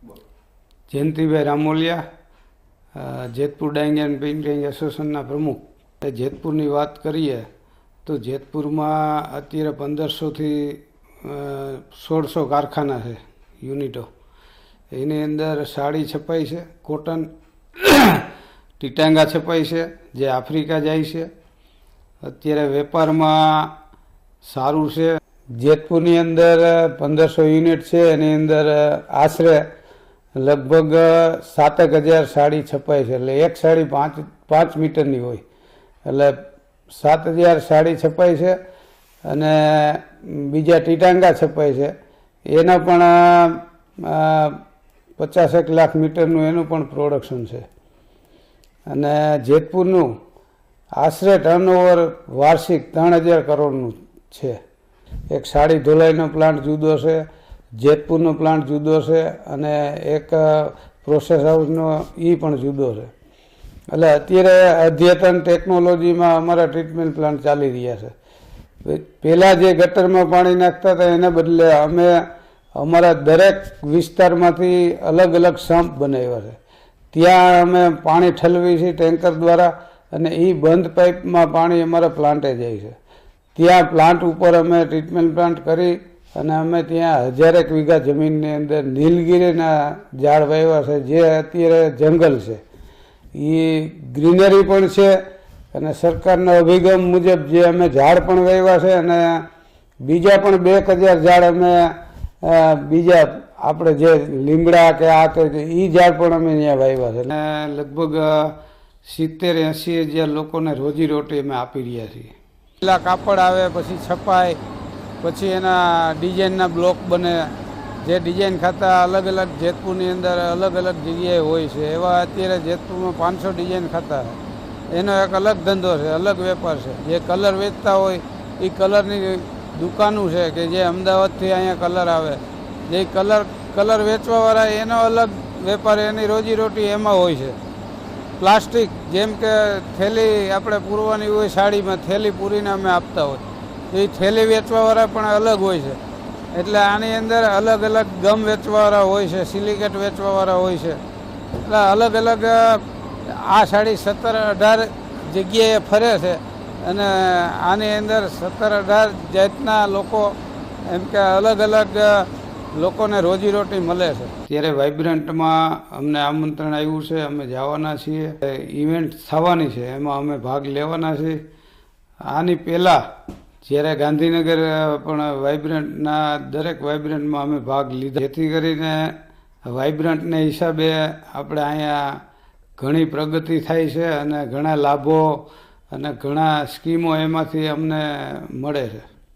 Jayantibhai Ramoliya, Jetpur dying and painting એસોસિએશનના પ્રમુખ. જેતપુરની વાત કરીએ તો જેતપુરમાં અત્યારે 1500થી 1600 કારખાના છે, યુનિટો. એની અંદર સાડી છપાય છે, કોટન, ટીટાંગા છપાય છે, જે આફ્રિકા જાય છે. અત્યારે વેપારમાં સારું છે. જેતપુરની અંદર 1500 યુનિટ છે, એની અંદર આશરે લગભગ 7000 સાડી છપાય છે. એટલે એક સાડી 5 મીટરની હોય, એટલે 7000 સાડી છપાય છે. અને બીજા ટીટાંગા છપાય છે, એના પણ 50 લાખ મીટરનું એનું પણ પ્રોડક્શન છે. અને જેતપુરનું આશરે ટર્નઓવર વાર્ષિક 3000 કરોડનું છે. એક સાડી ધોલાઈનો પ્લાન્ટ જુદો છે, જેતપુરનો પ્લાન્ટ જુદો છે, અને એક પ્રોસેસ હાઉસનો એ પણ જુદો છે. એટલે અત્યારે અદ્યતન ટેકનોલોજીમાં અમારા ટ્રીટમેન્ટ પ્લાન્ટ ચાલી રહ્યા છે. પહેલાં જે ગટરમાં પાણી નાખતા હતા એના બદલે અમે અમારા દરેક વિસ્તારમાંથી અલગ અલગ સમ્પ બનાવ્યા છે. ત્યાં અમે પાણી ઠલવીએ છીએ ટેન્કર દ્વારા, અને એ બંધ પાઇપમાં પાણી અમારા પ્લાન્ટે જાય છે. ત્યાં પ્લાન્ટ ઉપર અમે ટ્રીટમેન્ટ પ્લાન્ટ કરી અને અમે ત્યાં 1000 વીઘા જમીનની અંદર નીલગીરીના ઝાડ વાવ્યા છે, જે અત્યારે જંગલ છે. એ ગ્રીનરી પણ છે, અને સરકારના અભિગમ મુજબ જે અમે ઝાડ પણ વાવ્યા છે, અને બીજા પણ 2000 ઝાડ અમે બીજા આપણે જે લીમડા કે આ તો એ ઝાડ પણ અમે અહીંયા વાવ્યા છે. અને લગભગ 70-80 લોકોને રોજીરોટી અમે આપી રહ્યા છીએ. પહેલાં કાપડ આવે, પછી છપાય, પછી એના ડિઝાઇનના બ્લોક બને. જે ડિઝાઇન ખાતા અલગ અલગ જેતપુરની અંદર અલગ અલગ જગ્યાએ હોય છે. એવા અત્યારે જેતપુરમાં 500 ડિઝાઇન ખાતા છે. એનો એક અલગ ધંધો છે, અલગ વેપાર છે. જે કલર વેચતા હોય એ કલરની દુકાનો છે, કે જે અમદાવાદથી અહીંયા કલર આવે, જે કલર વેચવાવાળા એનો અલગ વેપાર, એની રોજીરોટી એમાં હોય છે. પ્લાસ્ટિક, જેમ કે થેલી આપણે પૂરવાની હોય સાડીમાં, થેલી પૂરીને અમે આપતા હોય, એ થેલી વેચવાવાળા પણ અલગ હોય છે. એટલે આની અંદર અલગ અલગ ગમ વેચવાવાળા હોય છે, સિલિકેટ વેચવાવાળા હોય છે. એટલે અલગ અલગ આ સાડી 17-18 જગ્યાએ ફરે છે. અને આની અંદર 17-18 જાતના લોકો, એમ કે અલગ અલગ લોકોને રોજીરોટી મળે છે. ત્યારે વાઇબ્રન્ટમાં અમને આમંત્રણ આવ્યું છે, અમે જવાના છીએ. ઇવેન્ટ થવાની છે, એમાં અમે ભાગ લેવાના છીએ. આની પહેલાં જ્યારે ગાંધીનગર પણ વાઇબ્રન્ટના દરેક વાઇબ્રન્ટમાં અમે ભાગ લીધો, જેથી કરીને વાઇબ્રન્ટના હિસાબે આપણે અહીંયા ઘણી પ્રગતિ થાય છે, અને ઘણા લાભો અને ઘણા સ્કીમો એમાંથી અમને મળે છે.